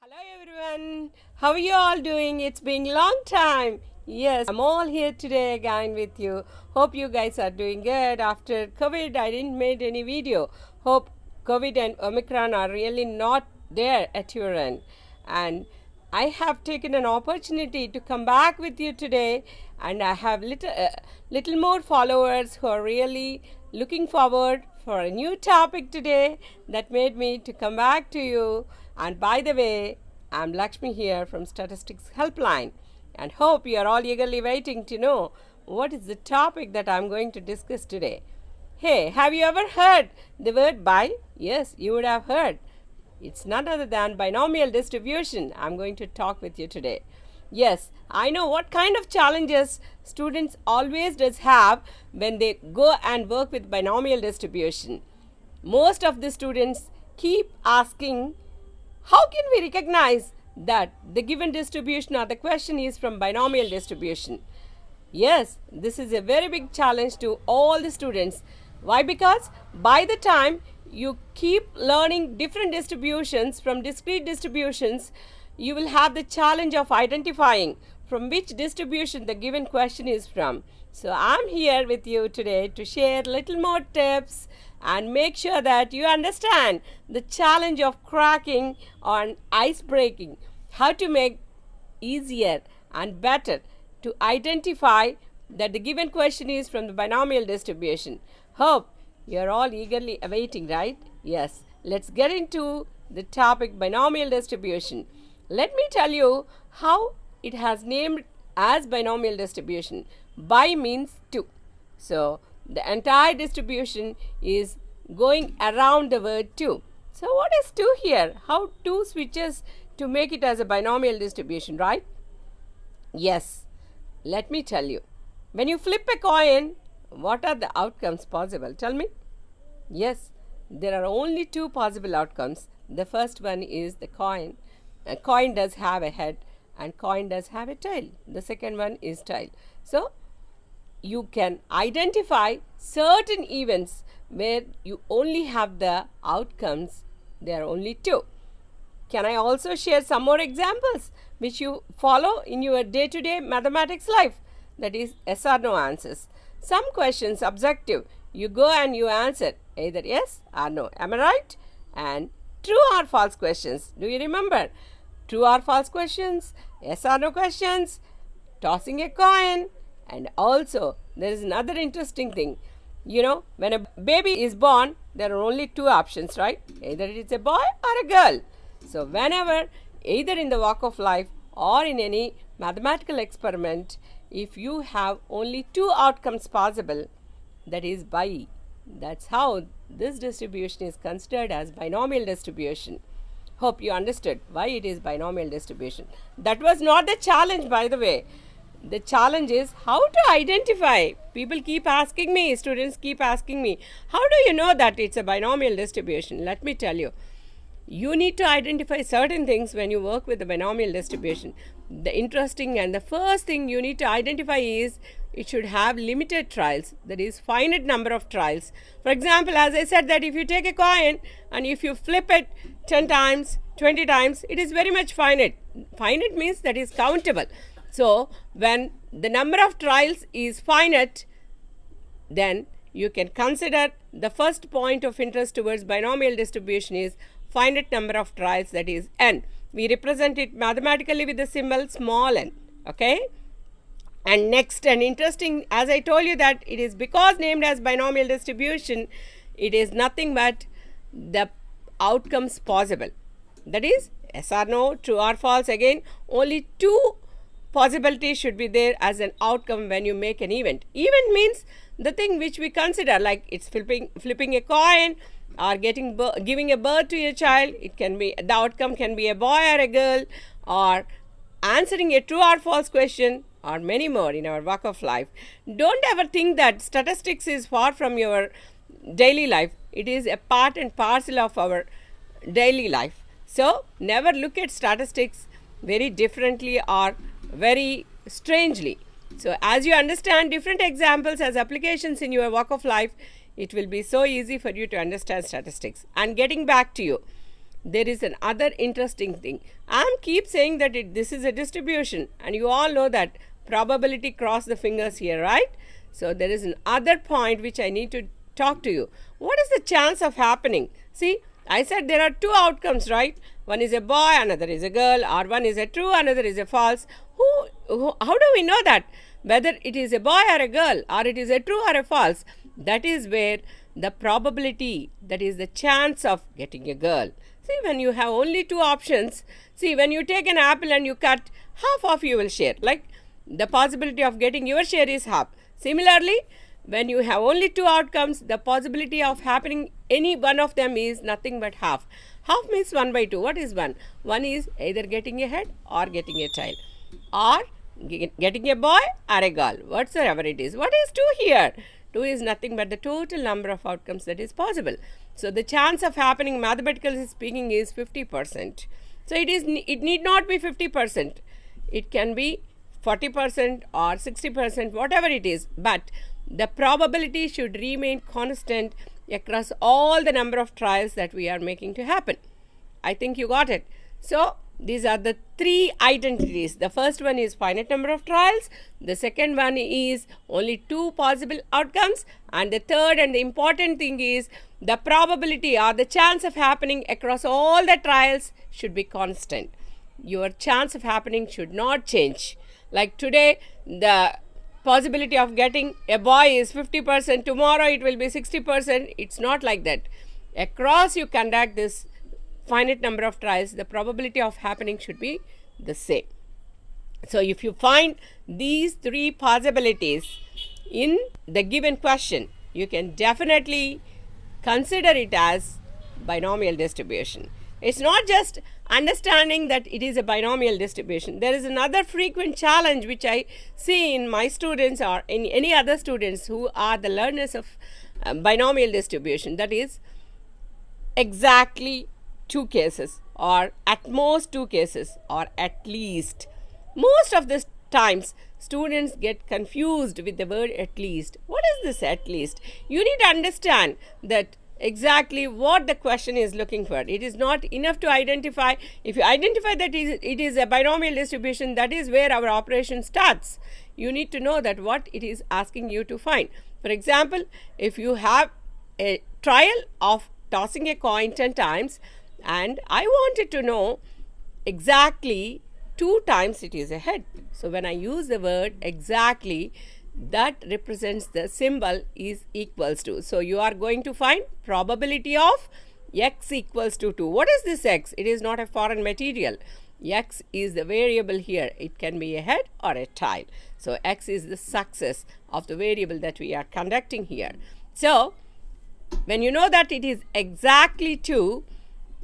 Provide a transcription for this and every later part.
Hello everyone, how are you all doing? It's been a long time. Yes, I'm all here today again with you. Hope you guys are doing good. After COVID, I didn't make any video. Hope COVID and Omicron are really not there at your end. And I have taken an opportunity to come back with you today, and I have little more followers who are really looking forward for a new topic today that made me to come back to you. And by the way, I'm Lakshmi here from Statistics Helpline, and hope you are all eagerly waiting to know what is the topic that I'm going to discuss today. Hey, have you ever heard the word bi? Yes, you would have heard. It's none other than binomial distribution. I'm going to talk with you today. Yes, I know what kind of challenges students always does have when they go and work with binomial distribution. Most of the students keep asking, how can we recognize that the given distribution or the question is from binomial distribution? Yes, this is a very big challenge to all the students. Why? Because by the time you keep learning different distributions from discrete distributions, you will have the challenge of identifying from which distribution the given question is from. So I'm here with you today to share little more tips and make sure that you understand the challenge of cracking or ice breaking, how to make easier and better to identify that the given question is from the binomial distribution. Hope you're all eagerly awaiting, right? Yes, let's get into the topic binomial distribution. Let me tell you how it has named as binomial distribution. Bi means two. So the entire distribution is going around the word 2. So what is 2 here? How 2 switches to make it as a binomial distribution, right? Yes, let me tell you. When you flip a coin, what are the outcomes possible? Tell me. Yes, there are only 2 possible outcomes. The first one is the coin. A coin does have a head and coin does have a tail. The second one is tail. So you can identify certain events where you only have the outcomes, there are only 2. Can I also share some more examples which you follow in your day-to-day mathematics life? That is yes or no answers. Some questions objective, you go and you answer either yes or no. Am I right? And true or false questions. Do you remember? True or false questions, yes or no questions, tossing a coin. And also, there is another interesting thing. You know, when a baby is born, there are only 2 options, right? Either it is a boy or a girl. So, whenever, either in the walk of life or in any mathematical experiment, if you have only 2 outcomes possible, that is bi. That's how this distribution is considered as binomial distribution. Hope you understood why it is binomial distribution. That was not the challenge, by the way. The challenge is how to identify. People keep asking me, students keep asking me, how do you know that it's a binomial distribution? Let me tell you. You need to identify certain things when you work with the binomial distribution. The interesting and the first thing you need to identify is it should have limited trials, that is finite number of trials. For example, as I said that if you take a coin and if you flip it 10 times, 20 times, it is very much finite. Finite means that is countable. So, when the number of trials is finite, then you can consider the first point of interest towards binomial distribution is finite number of trials, that is n. We represent it mathematically with the symbol small n. Okay? And next, and interesting, as I told you that it is because named as binomial distribution, it is nothing but the outcomes possible. That is yes or no, true or false. Again, only 2 possibilities should be there as an outcome when you make an event. Event means the thing which we consider, like it's flipping a coin or giving a birth to a child. It can be, the outcome can be a boy or a girl, or answering a true or false question, or many more in our walk of life. Don't ever think that statistics is far from your daily life. It is a part and parcel of our daily life. So never look at statistics very differently or very strangely. So as you understand different examples as applications in your walk of life, it will be so easy for you to understand statistics. And getting back to you, there is another interesting thing. I'm keep saying that this is a distribution, and you all know that probability, cross the fingers here, right? So there is another point which I need to talk to you. What is the chance of happening? See, I said there are two outcomes, right? One is a boy, another is a girl, or one is a true, another is a false. How do we know that? Whether it is a boy or a girl, or it is a true or a false, that is where the probability, that is the chance of getting a girl. See, when you have only two options, see, when you take an apple and you cut, half of you will share. Like, the possibility of getting your share is half. Similarly, when you have only two outcomes, the possibility of happening any one of them is nothing but half. Half means 1 by 2. What is 1? 1 is either getting a head or getting a child, or getting a boy or a girl, whatsoever it is. What is 2 here? 2 is nothing but the total number of outcomes that is possible. So the chance of happening, mathematically speaking, is 50%. So it need not be 50%. It can be 40% or 60%, whatever it is. But the probability should remain constant across all the number of trials that we are making to happen. I think you got it. So these are the 3 identities. The first one is finite number of trials. The second one is only 2 possible outcomes. And the third and the important thing is the probability or the chance of happening across all the trials should be constant. Your chance of happening should not change. Like today, the possibility of getting a boy is 50%, tomorrow it will be 60%. It's not like that. Across you conduct this finite number of trials, the probability of happening should be the same. So if you find these 3 possibilities in the given question, you can definitely consider it as binomial distribution. It's not just understanding that it is a binomial distribution. There is another frequent challenge which I see in my students or in any other students who are the learners of binomial distribution. That is exactly 2 cases, or at most 2 cases, or at least. Most of the times students get confused with the word at least. What is this at least? You need to understand that exactly what the question is looking for. It is not enough to identify. If you identify that it is a binomial distribution, that is where our operation starts. You need to know that what it is asking you to find. For example, if you have a trial of tossing a coin 10 times and I wanted to know exactly 2 times it is a head. So when I use the word exactly, that represents the symbol is equals to. So you are going to find probability of x equals to 2. What is this x? It is not a foreign material. X is the variable here. It can be a head or a tail. So x is the success of the variable that we are conducting here. So when you know that it is exactly 2,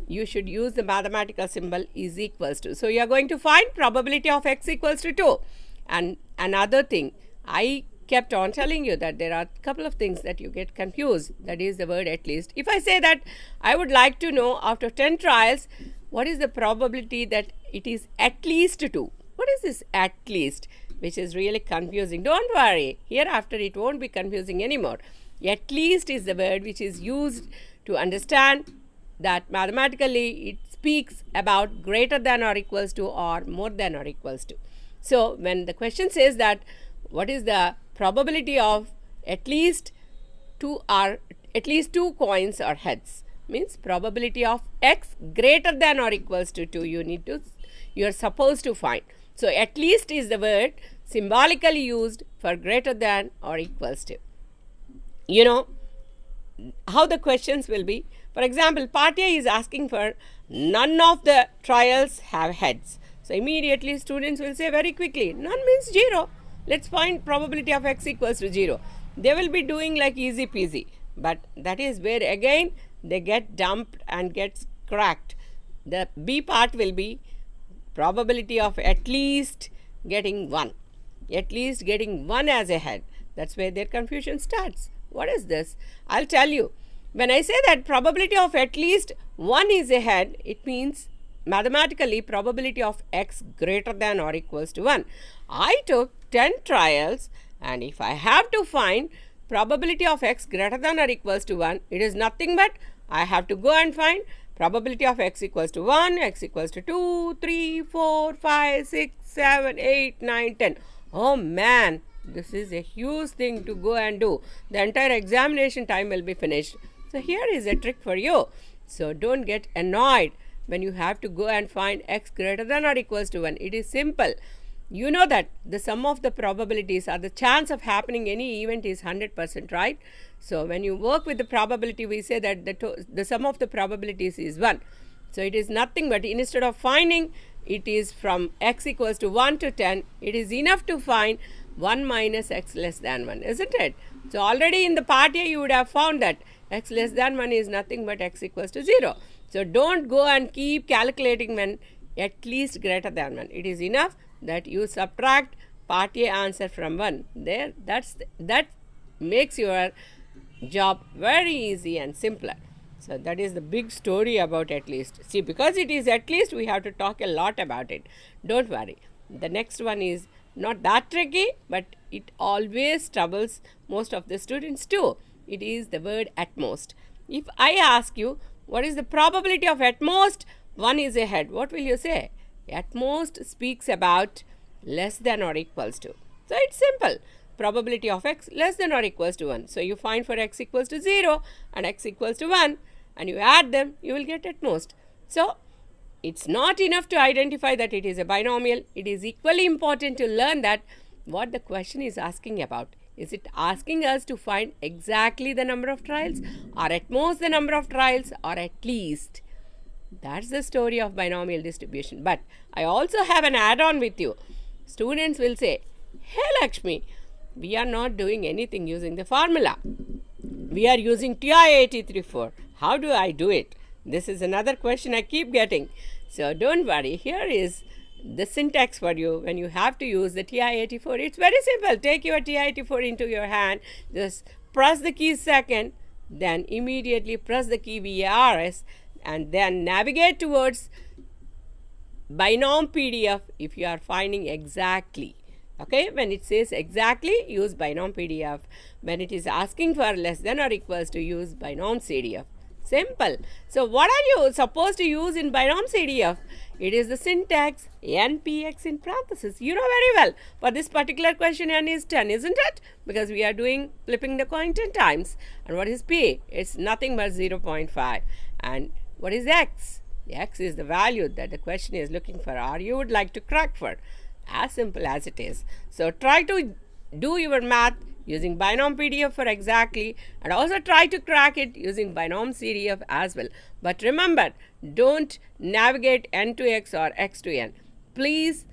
you should use the mathematical symbol is equals to. So you are going to find probability of x equals to 2. And another thing, I kept on telling you that there are a couple of things that you get confused. That is the word at least. If I say that I would like to know after 10 trials, what is the probability that it is at least 2? What is this at least? Which is really confusing. Don't worry. Hereafter it won't be confusing anymore. At least is the word which is used to understand that mathematically it speaks about greater than or equals to or more than or equals to. So when the question says that what is the probability of at least 2 coins or heads, means probability of x greater than or equals to 2, you are supposed to find. So at least is the word symbolically used for greater than or equals to. You know how the questions will be. For example, part A is asking for none of the trials have heads. So immediately students will say very quickly, none means 0. Let's find probability of x equals to 0. They will be doing like easy peasy. But that is where again they get dumped and gets cracked. The B part will be probability of at least getting 1. At least getting 1 as a head. That's where their confusion starts. What is this? I'll tell you. When I say that probability of at least 1 is a head, it means mathematically probability of x greater than or equals to 1. I took 10 trials, and if I have to find probability of x greater than or equals to 1, it is nothing but I have to go and find Probability of x equals to 1, x equals to 2, 3, 4, 5, 6, 7, 8, 9, 10. Oh man, this is a huge thing to go and do. The entire examination time will be finished. So here is a trick for you. So don't get annoyed when you have to go and find x greater than or equals to 1. It is simple. You know that the sum of the probabilities or the chance of happening any event is 100%, right? So when you work with the probability, we say that the sum of the probabilities is 1. So it is nothing but, instead of finding it is from x equals to 1 to 10, it is enough to find 1 minus x less than 1, isn't it? So already in the part A you would have found that x less than 1 is nothing but x equals to 0. So don't go and keep calculating when at least greater than 1. It is enough that you subtract part A answer from 1. There, that makes your job very easy and simpler. So that is the big story about at least. See, because it is at least, we have to talk a lot about it. Don't worry. The next one is not that tricky, but it always troubles most of the students too. It is the word at most. If I ask you, what is the probability of at most 1 is ahead, what will you say? At most speaks about less than or equals to. So it's simple. Probability of x less than or equals to 1. So you find for x equals to 0 and x equals to 1 and you add them, you will get at most. So it's not enough to identify that it is a binomial. It is equally important to learn that what the question is asking about. Is it asking us to find exactly the number of trials, or at most the number of trials, or at least? That's the story of binomial distribution. But I also have an add-on with you. Students will say, hey Lakshmi, we are not doing anything using the formula. We are using TI-83. How do I do it? This is another question I keep getting. So don't worry. Here is the syntax for you when you have to use the TI-84. It's very simple. Take your TI-84 into your hand. Just press the key second. Then immediately press the key VARS. And then navigate towards binom PDF if you are finding exactly. Okay, when it says exactly, use binom PDF. When it is asking for less than or equals to, use binom CDF. Simple. So what are you supposed to use in binom CDF? It is the syntax NPX in parentheses. You know very well. For this particular question, N is 10, isn't it? Because we are doing flipping the coin 10 times. And what is P? It's nothing but 0.5. And what is X? X is the value that the question is looking for, or you would like to crack for. As simple as it is. So try to do your math using binom PDF for exactly, and also try to crack it using binom CDF as well. But remember, don't navigate N to X or X to N. Please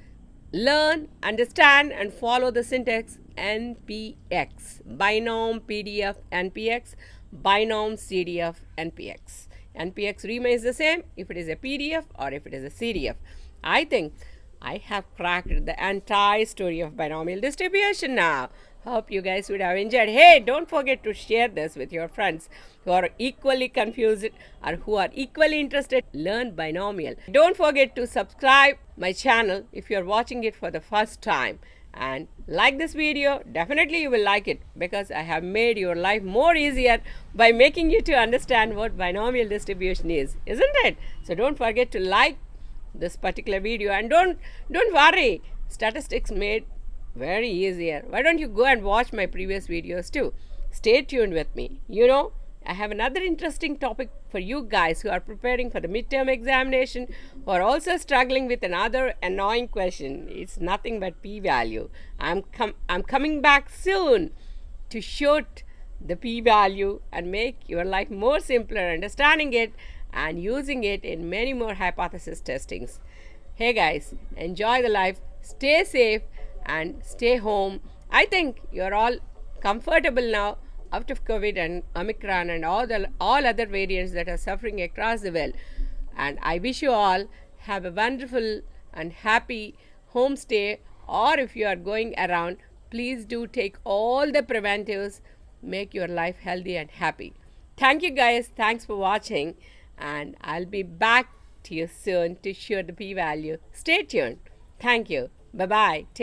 learn, understand, and follow the syntax NPX. Binom PDF NPX, binom CDF NPX. NPX remains the same if it is a PDF or if it is a CDF. I think I have cracked the entire story of binomial distribution now. Hope you guys would have enjoyed. Hey, don't forget to share this with your friends who are equally confused or who are equally interested. Learn binomial. Don't forget to subscribe my channel if you are watching it for the first time. And like this video. Definitely you will like it, because I have made your life more easier by making you to understand what binomial distribution is, isn't it? So don't forget to like this particular video, and don't worry, statistics made very easier. Why don't you go and watch my previous videos too? Stay tuned with me. You know, I have another interesting topic for you guys who are preparing for the midterm examination, who are also struggling with another annoying question. It's nothing but p-value. I'm coming back soon to shoot the p-value and make your life more simpler understanding it and using it in many more hypothesis testings. Hey guys, enjoy the life, stay safe and stay home. I think you're all comfortable now out of COVID and Omicron and all other variants that are suffering across the world. And I wish you all have a wonderful and happy homestay, or if you are going around, please do take all the preventives, make your life healthy and happy. Thank you guys. Thanks for watching, and I'll be back to you soon to show the p-value. Stay tuned. Thank you. Bye-bye.